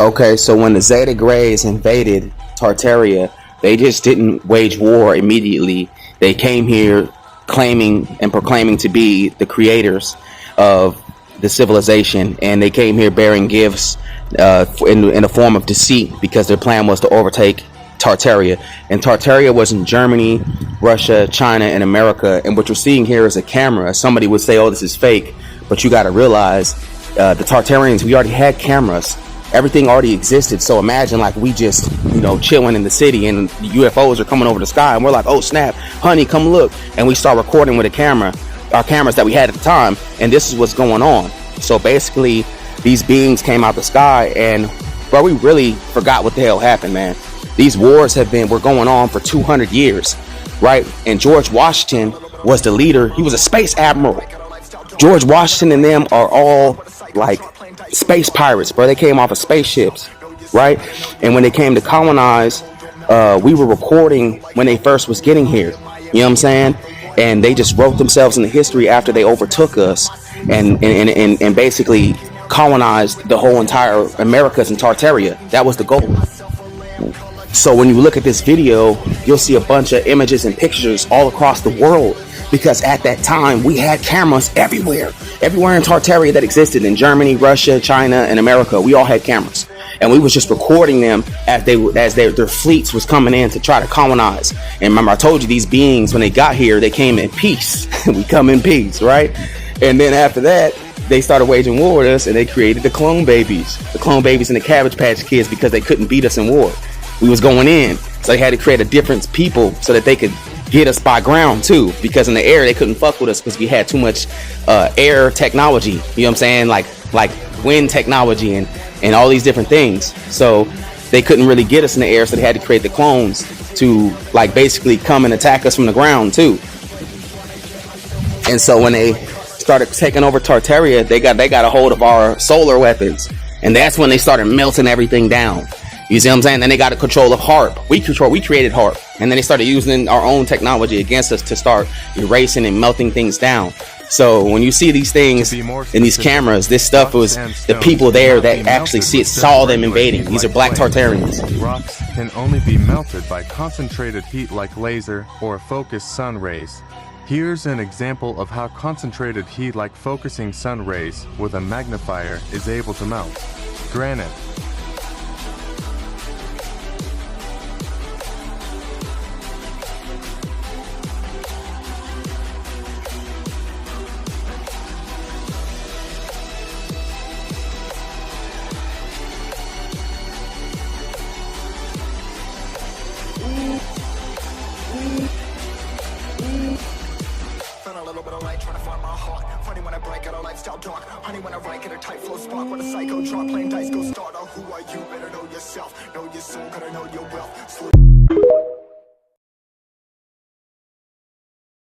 Okay, so when the Zeta Greys invaded Tartaria, they just didn't wage war immediately. They came here claiming and proclaiming to be the creators of the civilization, and they came here bearing gifts in a form of deceit because their plan was to overtake Tartaria. And Tartaria was in Germany, Russia, China, and America. And what you're seeing here is a camera. Somebody would say, oh, this is fake, but you got to realize the Tartarians, we already had cameras. Everything already existed. So imagine like we just, chilling in the city and UFOs are coming over the sky and we're like, oh snap, honey, come look. And we start recording with a camera, our cameras that we had at the time. And this is what's going on. So basically these beings came out the sky and, bro, we really forgot what the hell happened, man. These wars were going on for 200 years, right? And George Washington was the leader. He was a space admiral. George Washington and them are all like space pirates, bro. They came off of spaceships, right? And when they came to colonize, we were recording when they first was getting here. You know what I'm saying? And they just wrote themselves in the history after they overtook us and basically colonized the whole entire Americas and Tartaria. That was the goal. So when you look at this video, you'll see a bunch of images and pictures all across the world. Because at that time, we had cameras everywhere. Everywhere in Tartaria that existed, in Germany, Russia, China, and America, we all had cameras. And we was just recording them as their fleets was coming in to try to colonize. And remember, I told you these beings, when they got here, they came in peace. We come in peace, right? And then after that, they started waging war with us, and they created the clone babies. The clone babies and the Cabbage Patch Kids because they couldn't beat us in war. We was going in. So they had to create a different people so that they could get us by ground too, because in the air they couldn't fuck with us because we had too much air technology, you know what I'm saying, like wind technology and all these different things. So they couldn't really get us in the air, so they had to create the clones to like basically come and attack us from the ground too. And so when they started taking over Tartaria, they got a hold of our solar weapons, and that's when they started melting everything down. You see what I'm saying? Then they got a control of HARP. We created HARP. And then they started using our own technology against us to start erasing and melting things down. So when you see these things in these cameras, this stuff was the people there that actually saw them invading. These are black Tartarians. Rocks can only be melted by concentrated heat like laser or focused sun rays. Here's an example of how concentrated heat like focusing sun rays with a magnifier is able to melt granite. Trying to find my heart. Funny when I break out a lifestyle dark. Honey when I write, get a tight flow spark. When a psycho drop, playing dice, go start. Who are you? Better know yourself. Know your soul, gotta know your wealth.